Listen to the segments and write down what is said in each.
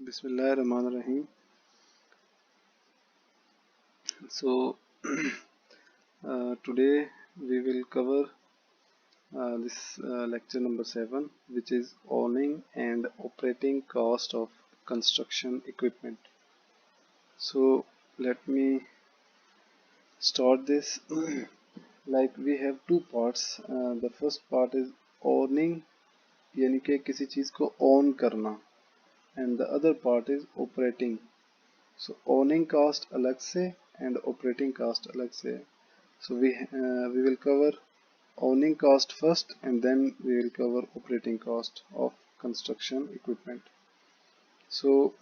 Bismillahirrahmanirrahim. So today we will cover this lecture number 7, which is owning and operating cost of construction equipment. So let me start this. Like we have two parts. The first part is owning, यानी कि किसी चीज़ को own करना, and the other part is operating. So owning cost अलग से and operating cost अलग से. So we will cover owning cost first and then we will cover operating cost of construction equipment. So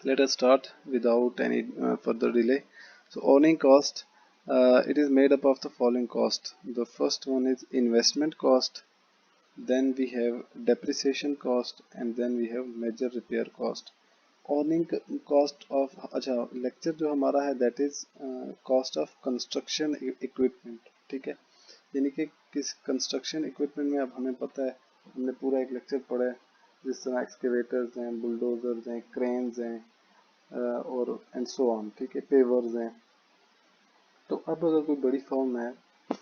let us start without any further delay. So owning cost, it is made up of the following cost. The first one is investment cost, then we have depreciation cost, and then we have major repair cost. Owning cost of, अच्छा lecture जो हमारा है that is cost of construction equipment, ठीक है। यानी कि किस construction equipment में अब हमें पता है, हमने पूरा एक लेक्चर पढ़ा है जिस तरह एक्सकेवेटर्स हैं, बुलडोजर्स हैं, क्रेन्स हैं और एंड सो ऑन, ठीक है, पेवर्स हैं। तो अब अगर कोई बड़ी फर्म है,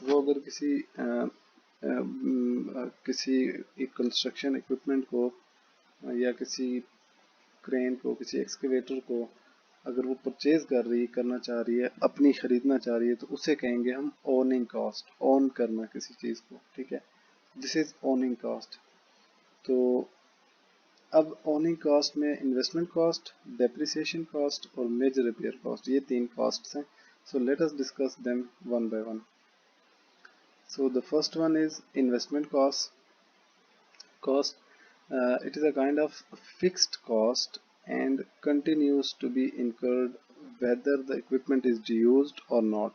वो अगर किसी एक कंस्ट्रक्शन इक्विपमेंट को या किसी क्रेन को, किसी एक्सकेवेटर को अगर वो परचेज करना चाह रही है, अपनी खरीदना चाह रही है, तो उसे कहेंगे हम ओनिंग कॉस्ट, ओन करना किसी चीज़ को, ठीक है। This is owning cost. तो अब ओनिंग कॉस्ट में इन्वेस्टमेंट कॉस्ट, डेप्रिसिएशन कॉस्ट और मेजर रिपेयर कॉस्ट, ये तीन कॉस्ट्स हैं। So let us discuss them one by one. So the first one is investment cost. It is a kind of fixed cost and continues to be incurred whether the equipment is used or not.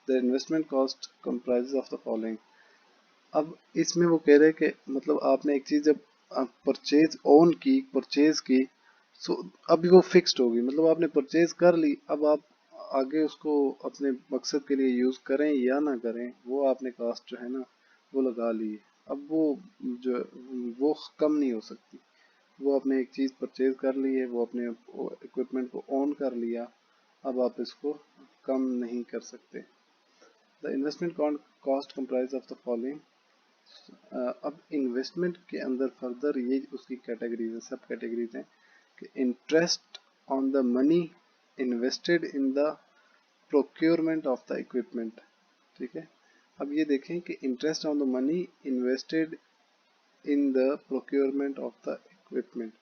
The investment cost comprises of the following. अब इसमें वो कह रहे हैं कि मतलब आपने एक चीज़ जब परचेज की, सो अभी वो फिक्स्ड होगी, मतलब आपने परचेज कर ली, अब आप आगे उसको अपने मकसद के लिए यूज़ करें या ना करें, वो आपने कास्ट जो है ना वो लगा ली है। अब जो वो कम नहीं हो सकती। वो आपने एक चीज़ परचेज कर ली है, वो अपने इक्विपमेंट को ओन कर लिया, अब आप इसको कम नहीं कर सकते। The investment cost comprise of the following. अब इन्वेस्टमेंट के अंदर फर्दर ये उसकी कैटेगरीज हैं, सब कैटेगरीज हैं कि interest on the money invested in the procurement of the equipment, ठीक है। अब ये देखें कि interest on the money invested in the procurement of the equipment.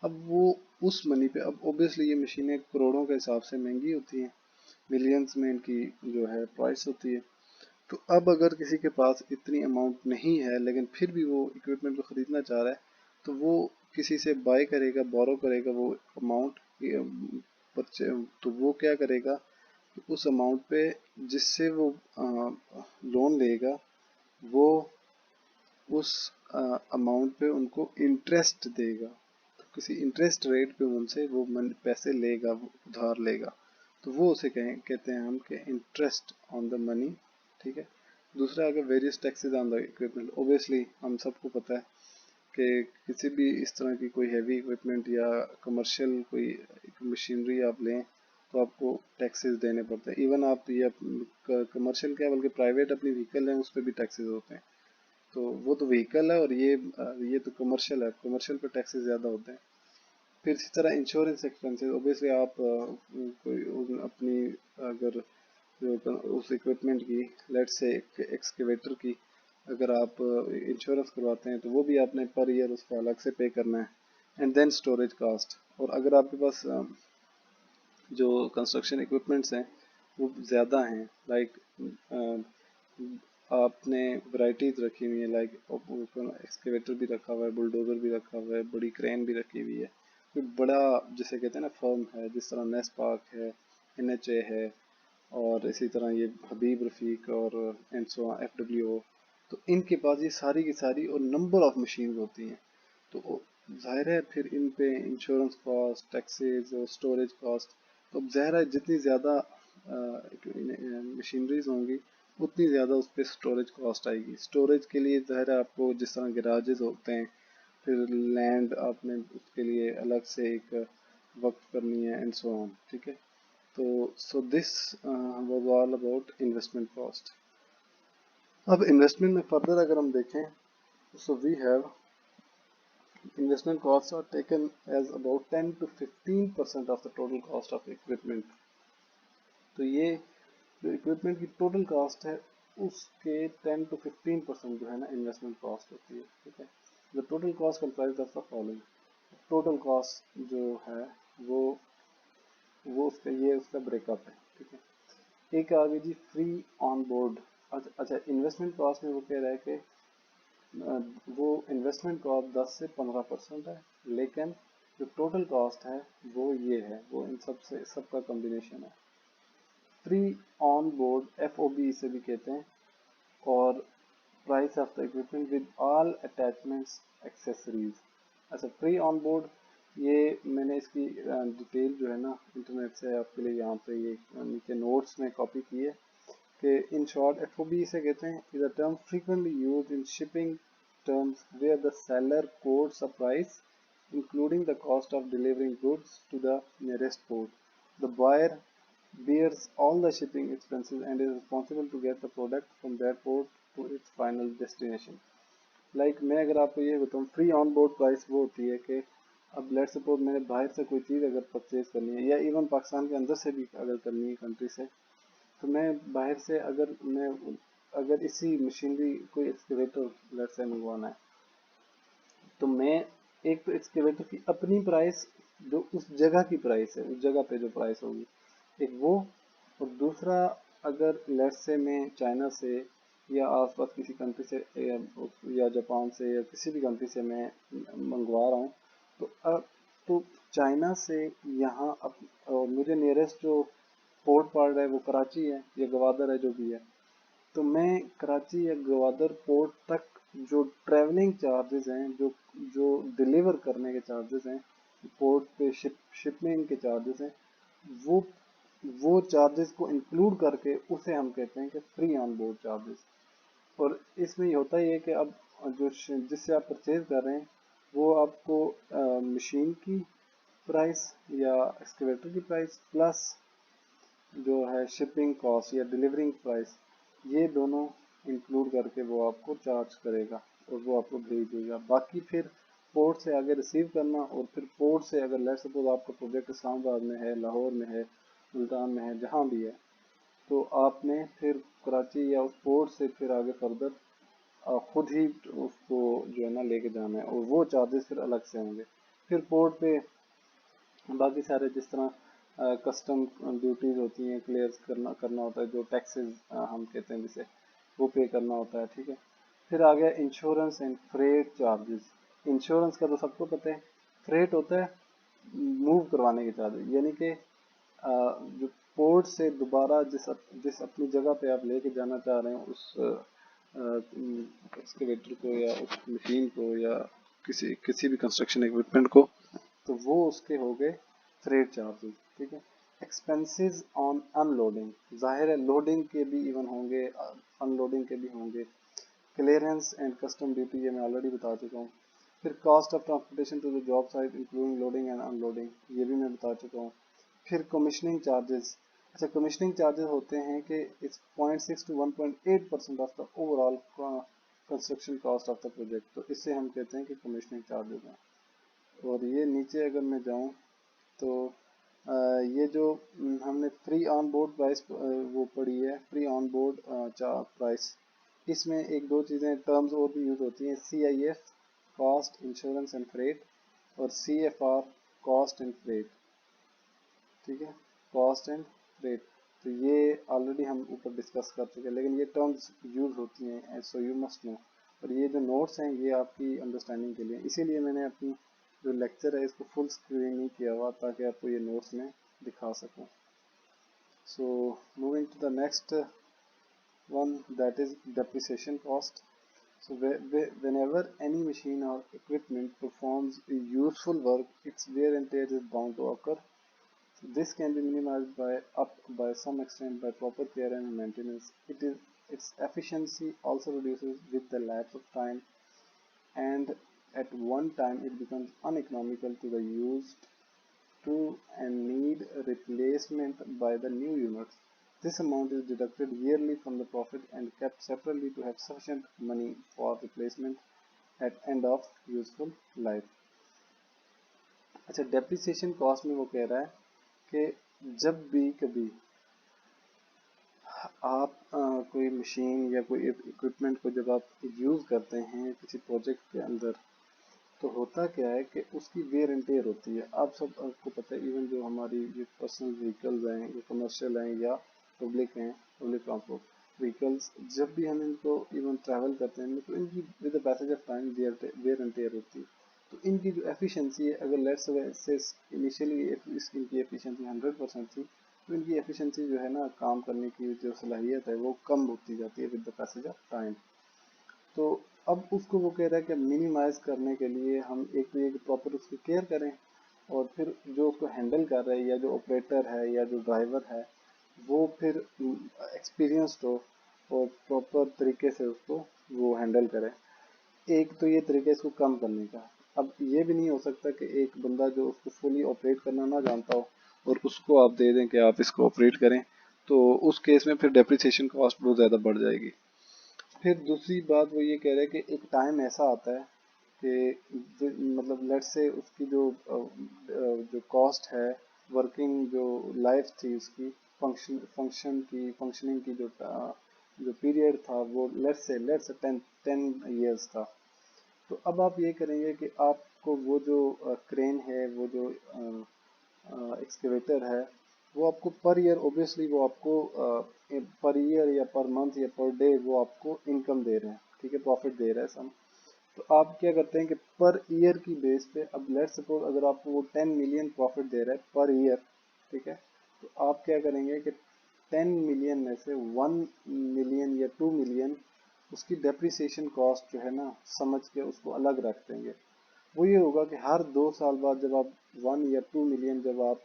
अब वो उस मनी पे, अब ऑब्वियसली ये मशीनें करोड़ों के हिसाब से महंगी होती हैं, मिलियंस में इनकी जो है प्राइस होती है। तो अब अगर किसी के पास इतनी अमाउंट नहीं है लेकिन फिर भी वो इक्विपमेंट को ख़रीदना चाह रहा है, तो वो किसी से बाय करेगा, बोरो करेगा वो अमाउंट, तो वो क्या करेगा, उस अमाउंट पे जिससे वो लोन लेगा, वो उस अमाउंट पे उनको इंटरेस्ट देगा। तो किसी इंटरेस्ट रेट पे उनसे वो पैसे लेगा, वो उधार लेगा, तो वो उसे कहते हैं हम कि इंटरेस्ट ऑन द मनी, ठीक है। दूसरा, अगर various taxes on the equipment, obviously हम सबको पता है कि किसी भी इस तरह की कोई हैवी इक्विपमेंट या कमर्शियल कोई मशीनरी आप लें तो आपको टैक्सेस देने पड़ते हैं। इवन आप ये कमर्शियल क्या बल्कि प्राइवेट अपनी व्हीकल है उस पर भी टैक्सेस होते हैं। तो वो तो व्हीकल है और ये तो कमर्शियल है, कमर्शियल पे टैक्सेस ज़्यादा होते हैं। फिर इसी तरह इंश्योरेंस एक्सपेंसेस, ओबियसली आप कोई अपनी अगर जो उस इक्विपमेंट की, लेट से एक्सकेवेटर की अगर आप इंश्योरेंस करवाते हैं तो वो भी आपने पर ईयर उसका अलग से पे करना है। And then storage cost. और अगर आपके पास जो कंस्ट्रक्शन इक्विपमेंट्स हैं वो ज़्यादा हैं, लाइक आपने वैरायटीज रखी हुई है, लाइक एक्सकेवेटर भी रखा हुआ है, बुलडोजर भी रखा हुआ है, बड़ी क्रेन भी रखी हुई है, कोई बड़ा जिसे कहते हैं ना फर्म है, जिस तरह नेस्पार्क है, NHA है, और इसी तरह ये हबीब रफ़ीक और एंसो FWO, तो इनके पास ये सारी की सारी और नंबर ऑफ मशीन होती हैं। तो जाहिर है फिर इन पे इंश्योरेंस कॉस्ट, टैक्सेस और स्टोरेज कॉस्ट, तो अब ज़ाहिर है जितनी ज़्यादा मशीनरीज होंगी उतनी ज़्यादा उस पर स्टोरेज कॉस्ट आएगी। स्टोरेज के लिए ज़ाहिर है आपको जिस तरह गैराजेस होते हैं फिर लैंड आपने उसके लिए अलग से एक वक्त करनी है एंड सो ऑन, ठीक है। तो so this was all about investment cost. अब इन्वेस्टमेंट में फर्दर अगर हम देखें, so we have investment costs are taken as about 10 to 15% of the total cost of equipment। तो ये जो इक्विपमेंट की टोटल कॉस्ट है उसके 10 to 15% जो है ना इन्वेस्टमेंट कॉस्ट होती है, ठीक है। The total cost comprise of the following. Total cost जो है वो उसका ये उसका ब्रेकअप है, ठीक है। एक आ गई जी फ्री ऑन बोर्ड। अच्छा, इन्वेस्टमेंट कॉस्ट में वो कह रहा है कि वो इन्वेस्टमेंट कॉस्ट 10 से 15% है, लेकिन जो टोटल कॉस्ट है वो ये है, वो इन सब से सबका कॉम्बिनेशन है। फ्री ऑन बोर्ड FOB इसे भी कहते हैं, और price of the equipment with all attachments accessories. अच्छा, फ्री ऑन बोर्ड ये मैंने इसकी डिटेल जो है ना इंटरनेट से आपके लिए यहाँ पे ये नीचे नोट्स में कॉपी की है कि इन शॉर्ट FOB इसे कहते हैं is a term frequently used in shipping terms where the seller quotes a price including the cost of delivering goods to the nearest port. The buyer bears all the shipping expenses and is responsible to get the product from that port to its final destination. Like मैं अगर आपको ये बताऊँ, free on board price वो होती है कि अब लेट सपोज मैंने बाहर से कोई चीज़ अगर परचेज करनी है या इवन पाकिस्तान के अंदर से भी अगर करनी है कंट्री से, तो मैं बाहर से अगर इसी मशीनरी कोई एक्सकेवेटर लेट से मंगवाना है, तो मैं एक तो एक्सकेवेटर की अपनी प्राइस जो उस जगह की प्राइस है, उस जगह पे जो प्राइस होगी एक वो, और दूसरा अगर लेट से मैं चाइना से या आसपास किसी कंट्री से या जापान से या किसी भी कंट्री से मैं मंगवा रहा हूँ, तो तो चाइना से यहाँ मुझे नियरेस्ट जो पोर्ट पड़ रहा है वो कराची है या गवादर है जो भी है, तो मैं कराची या गवादर पोर्ट तक जो ट्रैवलिंग चार्जेस हैं, जो जो डिलीवर करने के चार्जेस हैं, पोर्ट पे शिपमेंट के चार्जेस हैं, वो वो चार्जेस को इंक्लूड करके उसे हम कहते हैं कि फ्री ऑन बोर्ड चार्जेस। और इसमें ये होता ही है कि अब जो जिससे आप परचेज कर रहे हैं वो आपको मशीन की प्राइस या एक्सकेवेटर की प्राइस प्लस जो है शिपिंग कॉस्ट या डिलीवरिंग प्राइस, ये दोनों इंक्लूड करके वो आपको चार्ज करेगा और वो आपको भेज देगा। बाकी फिर पोर्ट से आगे रिसीव करना, और फिर पोर्ट से अगर लेट सपोज आपका प्रोजेक्ट इस्लामाबाद में है, लाहौर में है, मुल्तान में है, जहाँ भी है, तो आपने फिर कराची या उस पोर्ट से फिर आगे फर्दर खुद ही उसको जो है ना लेके जाना है, और वो चार्जेस फिर अलग से होंगे। फिर पोर्ट पे बाकी सारे जिस तरह कस्टम ड्यूटीज होती हैं क्लियर करना होता है, जो टैक्सेस हम कहते हैं जिसे, वो पे करना होता है, ठीक है। फिर आ गया insurance and freight charges. Insurance का तो सबको पता है, फ्रेट होता है मूव करवाने के चार्जेस, यानी कि जो पोर्ट से दोबारा जिस अपनी जगह पे आप लेके जाना चाह रहे हैं उस एक्सकेवेटर को या उस मशीन को या किसी भी कंस्ट्रक्शन इक्विपमेंट को, तो वो उसके हो गए फ्रेट चार्जेस, ठीक है। एक्सपेंसेस ऑन अनलोडिंग, जाहिर है लोडिंग के भी इवन होंगे, अनलोडिंग के भी होंगे। क्लियरेंस एंड कस्टम ड्यूटी ये मैं ऑलरेडी बता चुका हूँ। फिर cost of transportation to the job site including loading and unloading, ये भी मैं बता चुका हूँ। फिर कमीशनिंग चार्जेस। अच्छा, कमीशनिंग चार्जेस होते हैं कि it's 0.6 to 1.8% of the overall construction cost of the project, तो इससे हम कहते हैं कि कमीशनिंग चार्जेस हैं। और ये नीचे अगर मैं जाऊँ तो ये जो हमने फ्री ऑन बोर्ड प्राइस वो पड़ी है, फ्री ऑन बोर्ड प्राइस, इसमें एक दो चीज़ें टर्म्स और भी यूज़ होती हैं, CIF cost insurance and freight, और CFR कॉस्ट एंड फ्रेट, ठीक है, कॉस्ट एंड फ्रेट। तो ये ऑलरेडी हम ऊपर डिस्कस कर चुके हैं, लेकिन ये टर्म्स यूज़ होती हैं, सो यू मस्ट नो। और ये जो नोट्स हैं ये आपकी अंडरस्टैंडिंग के लिए, इसीलिए मैंने अपनी जो लेक्चर है इसको फुल स्क्रीन नहीं किया हुआ ताकि आपको ये नोट्स में दिखा सकूं। So moving to the next one, that is depreciation cost. So whenever any machine or equipment performs useful work, its wear and tear is bound to occur. So this can be minimized by some extent by proper care and maintenance. Its efficiency also reduces with the lapse of time, and at one time it becomes uneconomical to the used to and need replacement by the new units. This amount is deducted yearly from the profit and kept separately to have sufficient money for replacement at end of useful life. अच्छा, depreciation cost में वो कह रहा है कि जब भी कभी आप कोई मशीन या कोई इक्विपमेंट को जब आप यूज़ करते हैं किसी प्रोजेक्ट के अंदर, तो होता क्या है कि उसकी वेयर एंड टेयर होती है। आप सब आपको पता है, इवन जो हमारी ये पर्सनल व्हीकल्स हैं या कमर्शियल हैं या पब्लिक हैं, पब्लिक ट्रांसपोर्ट व्हीकल्स, जब भी हम इनको इवन ट्रैवल करते हैं तो इनकी with the passage of time wear and tear होती है। तो इनकी जो एफिशिएंसी है, अगर लेट्स से इनिशियली इनकी एफिशिएंसी 100% थी, तो इनकी एफिशिएंसी जो है ना, काम करने की जो सलाहियत है वो कम होती जाती है with the passage of time. तो अब उसको वो कह रहा है कि मिनिमाइज करने के लिए हम एक तो ये प्रॉपर उसकी केयर करें, और फिर जो उसको हैंडल कर रहे हैं या जो ऑपरेटर है या जो ड्राइवर है वो फिर एक्सपीरियंस्ड हो और प्रॉपर तरीके से उसको वो हैंडल करे। एक तो ये तरीका इसको कम करने का। अब ये भी नहीं हो सकता कि एक बंदा जो उसको फुली ऑपरेट करना ना जानता हो और उसको आप दे दें कि आप इसको ऑपरेट करें, तो उस केस में फिर डेप्रिसिएशन कॉस्ट बहुत ज़्यादा बढ़ जाएगी। फिर दूसरी बात वो ये कह रहे हैं कि एक टाइम ऐसा आता है कि मतलब लेट से उसकी जो कॉस्ट है, वर्किंग जो लाइफ थी उसकी, फंक्शनिंग की जो पीरियड था वो लेट से 10 years था। तो अब आप ये करेंगे कि आपको वो जो क्रेन है, वो जो एक्सकेवेटर है, वो आपको पर ईयर, ऑब्वियसली वो आपको पर ईयर या पर मंथ या पर डे वो आपको इनकम दे रहे हैं, ठीक है, प्रॉफिट दे रहा है सम। तो आप क्या करते हैं कि पर ईयर की बेस पे, अब लेट सपोज अगर आपको वो 10 मिलियन प्रॉफिट दे रहा है पर ईयर, ठीक है, तो आप क्या करेंगे कि 10 मिलियन में से 1 मिलियन या 2 मिलियन उसकी डेप्रिसिएशन कॉस्ट जो है ना, समझ के उसको अलग रख देंगे। वो ये होगा कि हर 2 साल बाद जब आप 1 या 2 मिलियन जब आप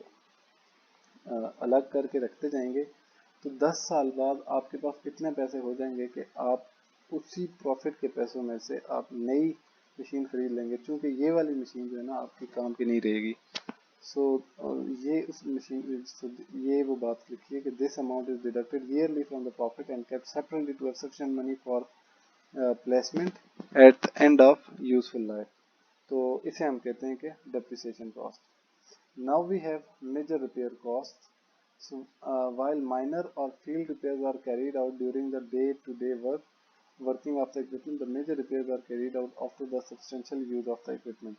अलग करके रखते जाएंगे, तो 10 साल बाद आपके पास इतने पैसे हो जाएंगे कि आप उसी प्रॉफिट के पैसों में से आप नई मशीन खरीद लेंगे, क्योंकि ये वाली मशीन जो है ना आपकी काम की नहीं रहेगी। सो ये उस मशीन, ये वो बात लिखी है कि this amount is deducted yearly from the profit and kept separately to have sufficient money for placement at end of useful life. तो इसे हम कहते हैं कि depreciation cost. Now we have major repair costs. So while minor or field repairs are carried out during the day-to-day working of the equipment, the major repairs are carried out after the substantial use of the equipment.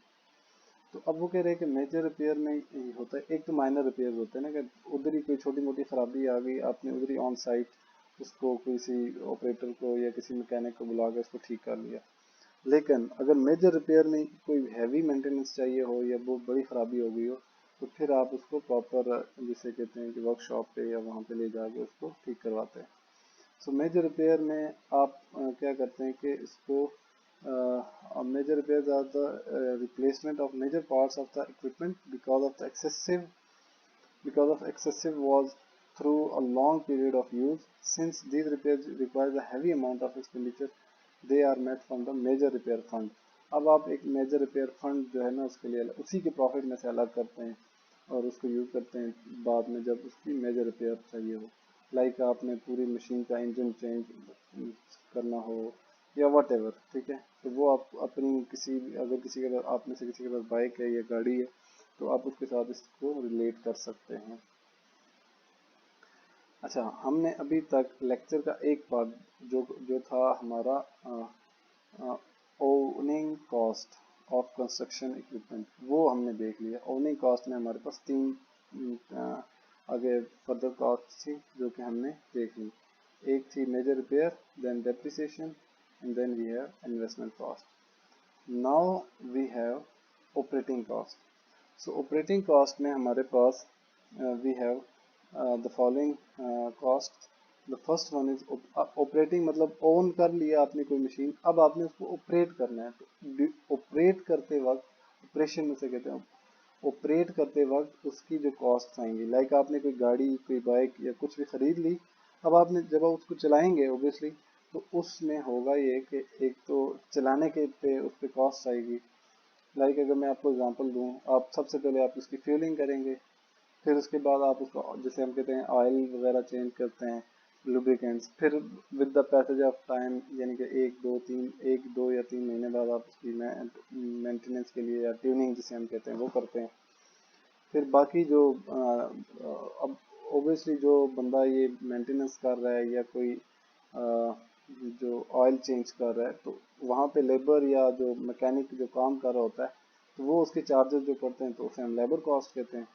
तो अब वो कह रहे हैं कि major repair में ये होता है, एक तो माइनर रिपेयर होते हैं ना, कि उधर ही कोई छोटी मोटी खराबी आ गई, आपने उधर ही ऑन साइट उसको किसी ऑपरेटर को या किसी मैकेनिक को बुला के उसको ठीक कर लिया। लेकिन अगर मेजर रिपेयर में कोई हैवी मेंटेनेंस चाहिए हो या बहुत बड़ी खराबी हो गई हो, तो फिर आप उसको प्रॉपर, जिसे कहते हैं कि वर्कशॉप पे या वहाँ पे ले जाके उसको ठीक करवाते हैं। सो मेजर रिपेयर में आप क्या करते हैं कि इसको major repairs or the replacement of major parts of the equipment because of excessive was through a long period of use. Since these repairs requires a heavy amount of expenditure, they are met from the major repair fund. अब आप एक major repair fund जो है ना उसके लिए उसी के प्रॉफिट में से अलग करते हैं और उसको यूज करते हैं बाद में जब उसकी मेजर रिपेयर चाहिए हो। लाइक आपने पूरी मशीन का इंजन चेंज करना हो या वट एवर, ठीक है, तो वो आप अपनी किसी, अगर किसी के पास, आप में से किसी के पास बाइक है या गाड़ी है, तो आप उसके साथ इसको रिलेट कर सकते हैं। अच्छा, हमने अभी तक लेक्चर का एक पार्ट जो था हमारा owning cost of construction equipment, वो हमने देख लिया। ओनिंग कॉस्ट में हमारे पास 3 आगे फर्दर कॉस्ट थी जो कि हमने देख ली। एक थी major repair, then depreciation, and then we have investment cost. Now we have operating cost. So operating cost में हमारे पास we have the following cost. The first one is operating, मतलब ओन कर लिया आपने कोई मशीन, अब आपने उसको ऑपरेट करना है। तो ऑपरेट करते वक्त, ऑपरेशन में से कहते हैं, ऑपरेट करते वक्त उसकी जो कॉस्ट आएंगी, लाइक आपने कोई गाड़ी, कोई बाइक या कुछ भी खरीद ली, अब आपने जब आप उसको चलाएंगे ऑब्वियसली, तो उसमें होगा ये कि एक तो चलाने के पे उस पर कॉस्ट आएगी, लाइक अगर मैं आपको एग्जांपल दूं, आप सबसे पहले आप उसकी फ्यूलिंग करेंगे, फिर उसके बाद आप उसको जैसे हम कहते हैं ऑयल वगैरह चेंज करते हैं, लुब्रिकेंट्स, फिर with the passage of time यानी कि 1 2 या 3 महीने बाद आप उसकी मेंटेनेंस के लिए या ट्यूनिंग जिसे हम कहते हैं वो करते हैं। फिर बाकी जो अब ओबियसली जो बंदा ये मेंटेनेंस कर रहा है या कोई जो ऑयल चेंज कर रहा है, तो वहाँ पे लेबर या जो मैकेनिक जो काम कर रहा होता है, तो वो उसके चार्जेस जो पड़ते हैं तो उसे हम लेबर कॉस्ट कहते हैं।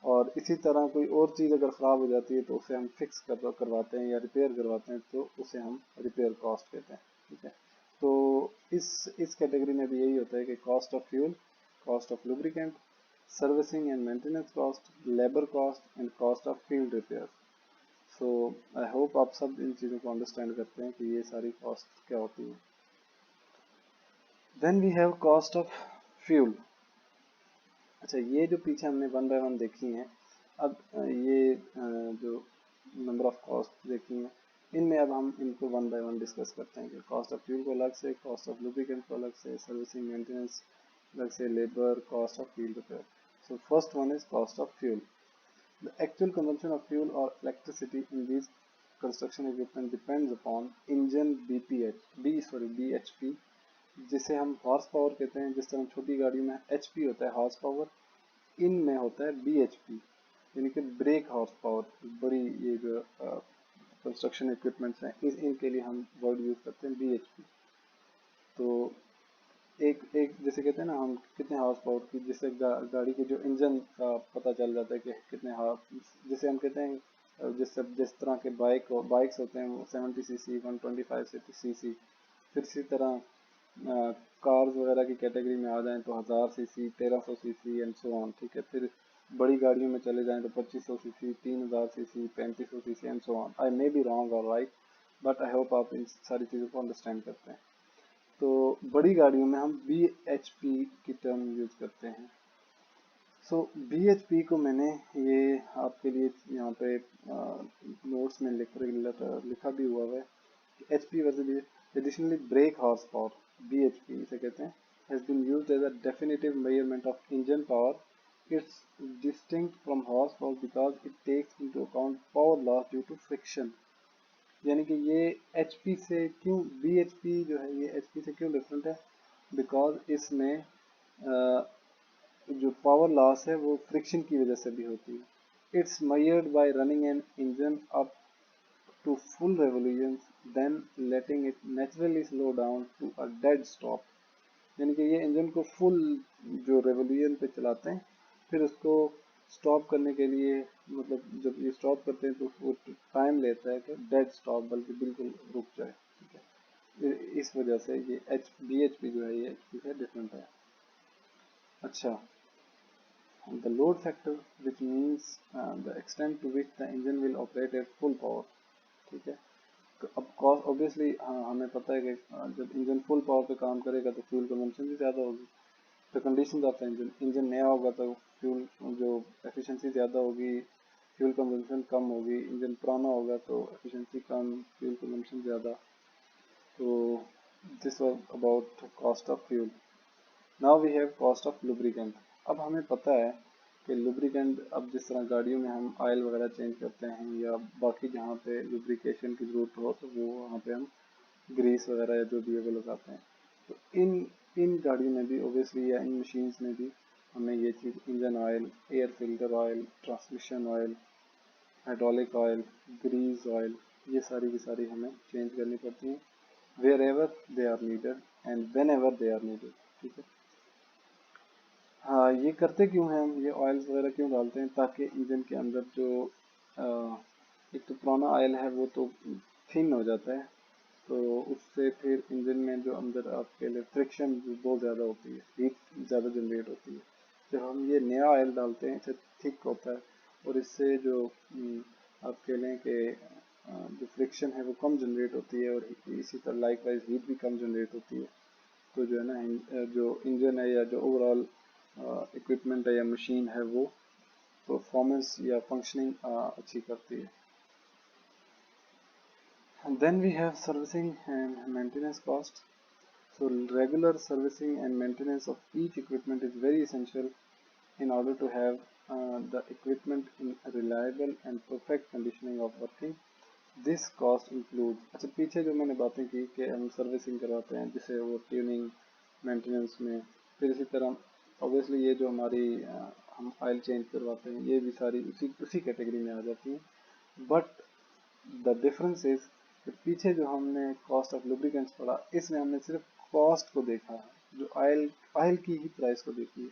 और इसी तरह कोई और चीज़ अगर ख़राब हो जाती है तो उसे हम फिक्स करवाते हैं या रिपेयर करवाते हैं, तो उसे हम रिपेयर कॉस्ट कहते हैं। ठीक है, तो इस कैटेगरी में भी यही होता है कि cost of fuel, cost of lubricant, servicing and maintenance cost, labour cost and cost of field repair. So I hope आप सब इन चीज़ों को अंडरस्टैंड करते हैं कि ये सारी कॉस्ट क्या होती है। Then we have cost of fuel. अच्छा, ये जो पीछे हमने वन बाय वन देखी हैं, अब ये जो नंबर ऑफ कॉस्ट देखी हैं, इनमें अब हम इनको वन बाय वन डिस्कस करते हैं कि कॉस्ट ऑफ फ्यूल को अलग से, कॉस्ट ऑफ लुब्रिकेंट को अलग से, सर्विसिंग मेंटेनेंस अलग से, labour, cost of field repair. So first one is cost of fuel. The actual consumption of fuel और electricity in these construction equipment depends upon engine BHP, जिसे हम horse power कहते हैं। जिस तरह छोटी गाड़ी में HP होता है हॉर्स पावर, इनमें होता है BHP यानी कि ब्रेक हॉर्स पावर। बड़ी ये जो कंस्ट्रक्शन इक्विपमेंट्स हैं इनके लिए हम वर्ड यूज करते हैं BHP। तो एक एक जैसे कहते हैं ना हम कितने हॉर्स पावर की, जिससे गाड़ी के जो इंजन का पता चल जाता है कि कितने हॉर्स, जिसे हम कहते हैं जिस तरह के बाइक्स होते हैं वो 70 cc 125 cc। फिर इसी तरह कार्स वगैरह की कैटेगरी में आ जाएं तो 1000 cc 1300 cc and so on. ठीक है, फिर बड़ी गाड़ियों में चले जाएं तो 2500 cc 3000 cc 3500 cc and so on. I may be wrong और राइट, बट आई होप आप इन सारी चीज़ों को अंडरस्टैंड करते हैं। तो बड़ी गाड़ियों में हम BHP की टर्म यूज करते हैं। सो BHP को मैंने ये आपके लिए यहाँ पे नोट्स में लिखा भी हुआ है। HP वैसे additionally break horse power, BHP इसे कहते हैं, has been used as a definitive measurement of engine power. It's distinct from horsepower because it takes into account power loss due to friction। यानी कि ये HP से क्यों, BHP जो है ये HP से क्यों डिफरेंट है, बिकॉज इसमें जो पावर लॉस है वो फ्रिक्शन की वजह से भी होती है। It's measured by running an engine up to full revolutions, then letting it naturally slow down to a dead stop। यानी कि ये इंजन को फुल जो रेवोल्यूशन पे चलाते हैं, फिर उसको स्टॉप करने के लिए, मतलब जब ये स्टॉप करते हैं तो वो टाइम लेता है कि डेड स्टॉप, बल्कि बिल्कुल रुक जाए। ठीक है, इस वजह से ये BHP जो है ये HP से डिफरेंट है। अच्छा, the load factor which means the extent to which the engine will operate at full power. ठीक है, तो अब कॉस्ट ऑब्वियसली हमें पता है कि जब इंजन फुल पावर पे काम करेगा तो फ्यूल कंजम्पशन भी ज़्यादा होगी। तो कंडीशन ऑफ द इंजन नया होगा तो फ्यूल जो एफिशिएंसी ज़्यादा होगी, फ्यूल कंजम्पशन कम होगी। इंजन पुराना होगा तो एफिशिएंसी कम, फ्यूल कंजम्पशन ज़्यादा। तो this was about cost of fuel. Now we have cost of lubricant. अब हमें पता है कि लुब्रिकेंट, अब जिस तरह गाड़ियों में हम ऑयल वगैरह चेंज करते हैं या बाकी जहाँ पे लुब्रिकेशन की ज़रूरत हो तो वो वहाँ पे हम ग्रीस वगैरह या जो भी है वो लगाते हैं। तो इन गाड़ियों में भी ओबियसली या इन मशीन्स में भी हमें ये चीज़ engine oil, air filter oil, transmission oil, hydraulic oil, grease oil, ये सारी की सारी हमें चेंज करनी पड़ती हैं wherever they are needed and whenever they are needed. ठीक है, हाँ, ये करते क्यों हैं हम, ये ऑयल्स वगैरह क्यों डालते हैं, ताकि इंजन के अंदर जो एक तो पुराना ऑयल है वो तो थिन हो जाता है, तो उससे फिर इंजन में जो अंदर आपके लिए फ्रिक्शन बहुत ज़्यादा होती है, हीट ज़्यादा जनरेट होती है। जब हम ये नया ऑयल डालते हैं इससे थिक होता है और इससे जो आप कह लें कि जो फ्रिक्शन है वो कम जनरेट होती है और इसी तरह लाइक वाइज हीट भी कम जनरेट होती है। तो जो है ना जो इंजन है या जो ओवरऑल इक्विपमेंट है या मशीन है वो परफॉर्मेंस या फंक्शनिंग अच्छी करती है। Then we have servicing and maintenance cost. So regular servicing and maintenance of each equipment is very essential in order to have the equipment in reliable and perfect conditioning of working. This cost include, अच्छा पीछे जो मैंने बातें की कि हम servicing करवाते हैं जिसे वो ट्यूनिंग मेंटेनेंस में, फिर इसी तरह ऑब्वियसली ये जो हमारी हम ऑयल चेंज करवाते हैं ये भी सारी उसी उसी कैटेगरी में आ जाती हैं। बट द डिफरेंस इज कि पीछे जो हमने कॉस्ट ऑफ लुब्रिकेंट्स पढ़ा इसमें हमने सिर्फ कॉस्ट को देखा है, जो ऑयल ऑयल की ही प्राइस को देखी है।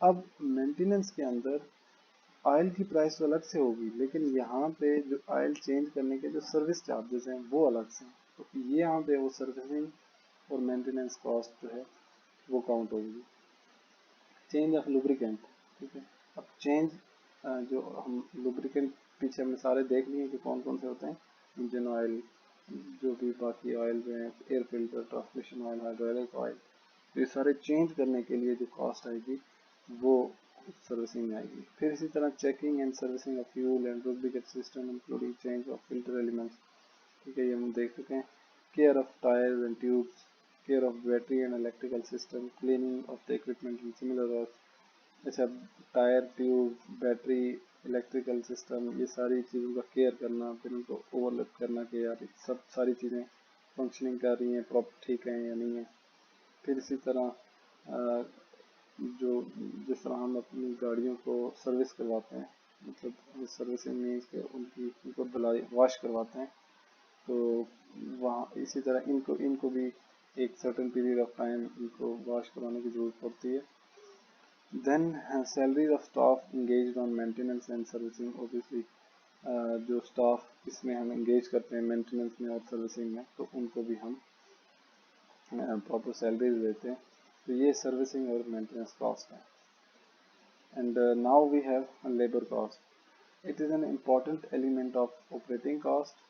अब मेंटेनेंस के अंदर ऑयल की प्राइस तो अलग से होगी, लेकिन यहाँ पे जो ऑयल चेंज करने के जो सर्विस चार्जेस हैं वो अलग से हैं। तो ये यहाँ पे वो सर्विसिंग और मेंटेनेंस कॉस्ट जो है वो काउंट होगी। चेंज ऑफ लुब्रिकेंट, ठीक है। अब चेंज जो हम लुब्रिकेंट पीछे हमने सारे देख लिए कि कौन कौन से होते हैं, इंजन ऑयल, जो भी बाकी ऑयल जो है, air filter, transmission oil, hydraulic oil, ये सारे चेंज करने के लिए जो कॉस्ट आएगी वो सर्विसिंग में आएगी। फिर इसी तरह checking and servicing of fuel and lubricant system including change of filter elements, ठीक है, ये हम देख चुके हैं। Care of tyres and tubes, care of battery and electrical system, cleaning of the equipment and similar work. अच्छा, tyre, tube, battery, electrical system, ये सारी चीज़ों का केयर करना, फिर उनको ओवरलुक करना कि यार सब सारी चीज़ें फंक्शनिंग कर रही हैं, प्रॉपर ठीक है या नहीं है। फिर इसी तरह जो जिस तरह हम अपनी गाड़ियों को सर्विस करवाते हैं, मतलब सर्विसिंग मीन्स के उनको धुलाई वॉश करवाते हैं, तो वहाँ इसी तरह इनको इनको भी एक सर्टेन पीरियड ऑफ टाइम इनको वॉश करवाने की ज़रूरत पड़ती है। Then salary of staff engaged on maintenance and servicing, obviously जो स्टाफ इसमें हम इंगेज करते हैं मेंटेनेंस में और सर्विसिंग में, तो उनको भी हम प्रॉपर सैलरीज देते हैं। तो ये सर्विसिंग और मेंटेनेंस कॉस्ट है। And now we have labour cost. It is an important element of operating cost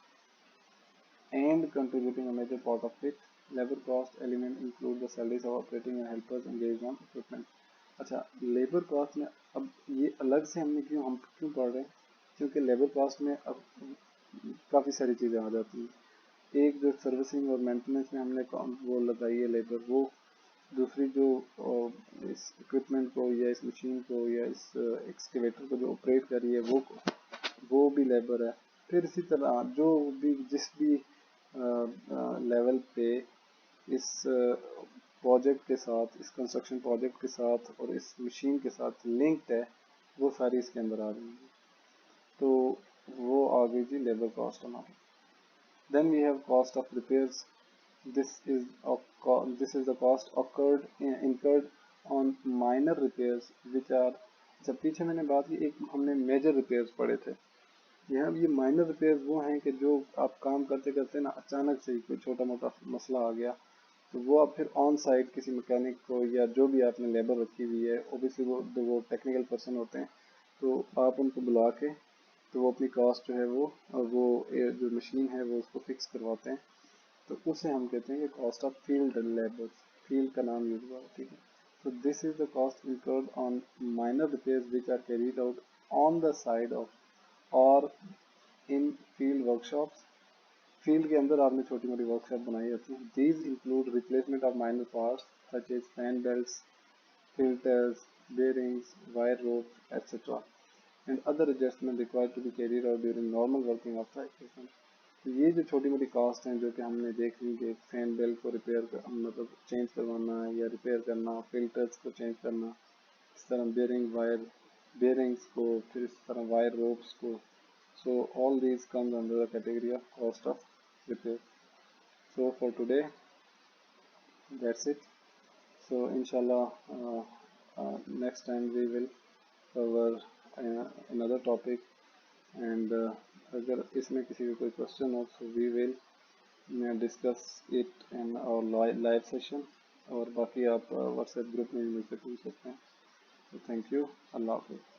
and contributing a major part of it. Labor cost element include the salaries of operating and helpers engaged on equipment. अच्छा, labour cost में अब ये अलग से हम क्यों पढ़ रहे हैं, क्योंकि लेबर कॉस्ट में अब काफ़ी सारी चीज़ें आ जाती हैं। एक जो सर्विसिंग और मेंटेनेंस में हमने वो लगाई है लेबर, वो दूसरी जो इस इक्विपमेंट को या इस मशीन को या इस एक्सकेवेटर को जो ऑपरेट कर रही है वो भी लेबर है। फिर इसी तरह जो भी जिस भी लेवल पे इस प्रोजेक्ट के साथ, इस कंस्ट्रक्शन प्रोजेक्ट के साथ और इस मशीन के साथ लिंक्ड है, वो सारी इसके अंदर आ रही है। तो वो आ गई जी लेबर कॉस्ट हमारी। Then we have cost of repairs. This is the cost occurred incurred on minor repairs which are, जब पीछे मैंने बात की एक हमने मेजर रिपेयर्स पढ़े थे, यहाँ ये माइनर रिपेयर्स वो हैं कि जो आप काम करते करते ना अचानक से ही कोई छोटा मोटा मसला आ गया, तो वो आप फिर ऑन साइट किसी मैकेनिक को या जो भी आपने लेबर रखी हुई है, ओबियसली वो टेक्निकल पर्सन होते हैं, तो आप उनको बुला के तो वो अपनी कॉस्ट जो है वो जो मशीन है वो उसको फिक्स करवाते हैं, तो उसे हम कहते हैं कि cost of field labour. Field का नाम यूज हुआ, ठीक है। तो this is the cost incurred on minor repairs which are carried out on the side of और इन फील्ड वर्कशॉप्स। फील्ड के अंदर आपने छोटी मोटी वर्कशॉप बनाई जाती है। These include replacement of minor parts such as fan belts, filters, bearings, wire ropes, etc. and other adjustment required to be carried out during normal working of the equipment. तो ये जो छोटी मोटी कास्ट हैं जो कि हमने देख ली कि फैन बेल्ट को रिपेयर मतलब चेंज करवाना या रिपेयर करना, फिल्टर्स को चेंज करना, इस तरह बेयरिंग्स को, फिर इस तरह वायर रोप्स को, so all these comes under the category of cost of repair. So for today that's it. So inshallah next time we will cover another topic, and अगर इसमें किसी को कोई क्वेश्चन हो so we will discuss it in our live session, और बाकी आप WhatsApp group में भी मुझसे पूछ सकते हैं। तो थैंक यू, अल्लाह हाफिज़।